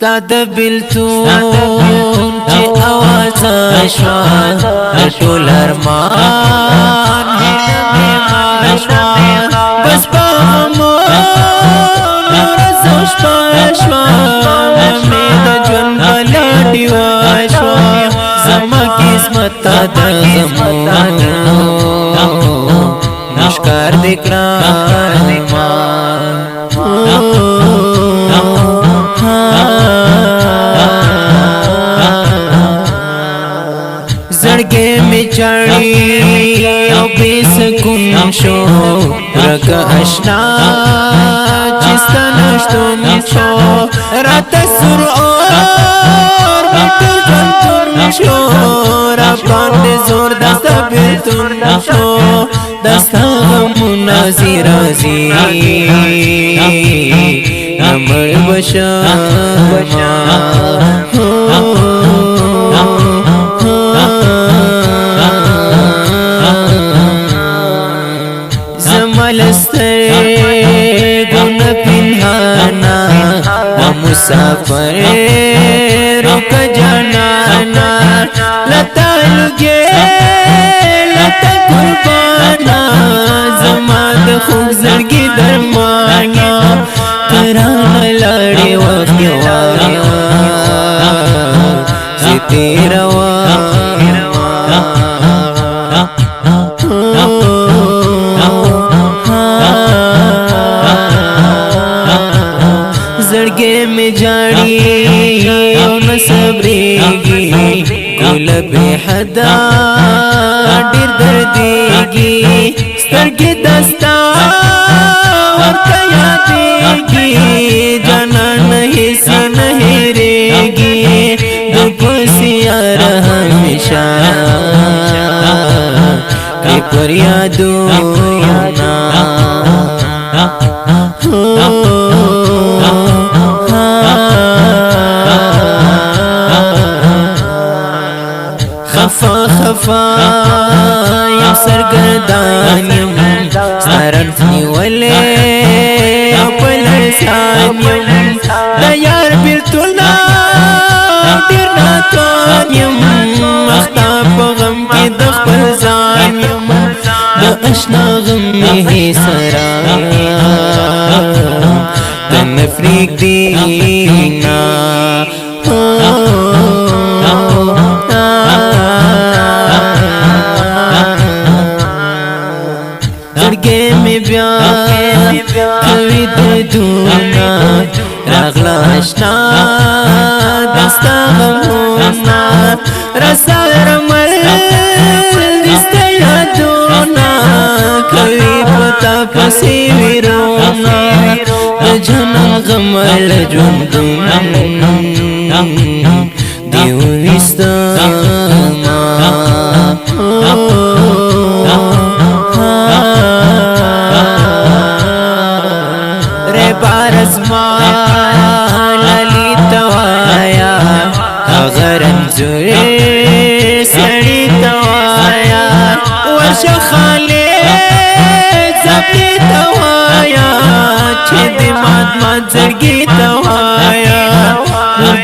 ستاد بلتون چه آواز شوا ټول ارمان هیله ما شوا بس په غمونو ورځ شپه شوا مې د ژوند بلا ډیوه شوا زما قسمت ته د غمونو نشکار دې کړه زړګې می چړې او بے سکون شو رګه آشنا چې ستنشتون شو راته سر اور مټر ژوندون شو را باندې زور دسته بیلتون شو دسته غمونه زی رازي نمړ بشا گن پنہانا مسافر رک جانانا لتا لگے لتا قربانا زمان خوب زرگی درمانا تران لڑی وقی واریا زیتی روا زړګې می جاړي او نصبرېږي ګل به حدا ډېر دردېږي سترګې دستا ورته یادېږي جانان هېڅ نه هېرېږي د پسې یار همیشه کړې پر یادونه خفا خفا یم سرگردان یم سترنف نیولے او پلسان یم دا یار بیلتونا دیر ناتوان یم اختا پا غم کی دخپل زان یم دا اشنا غم می سرا تنفریق دینا زړګې می بیا کوي دردونه راغلا آشنا دستا غمونه رسا رمل دستا یادونه کوي پتا پسې ویرونه د جنم غمل ژوندونه دیو وستما للی توایا غرم زوی سړی توایا ورشه خاله زپی توایا چې د مات مات زړګي توایا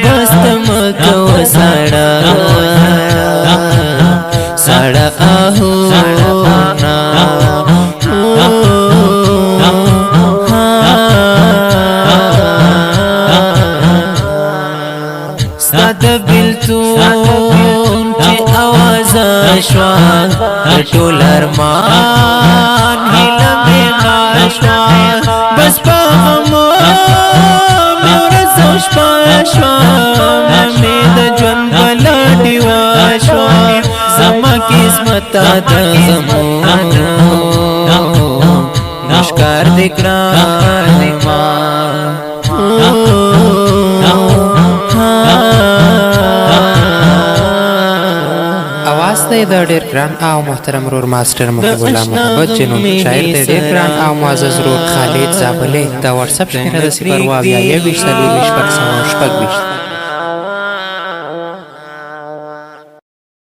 بست مکو سړا سړا اهو ستاد بلتون چه آواز شوا ټول ارمان هیله ما شوا بس په غمونو ورځ شپه شوا مې د ژوند بلا ډیوه شوا زما قسمت ته د غمونو نشکار دې کړه د ډېر ګران او محترم رور ماستر محبوب الله محمد جنون شاعر د ډېر ګران او معزز رور خالد زابلې د واتس اپ شمیره د 0 واو یا 20 شپږ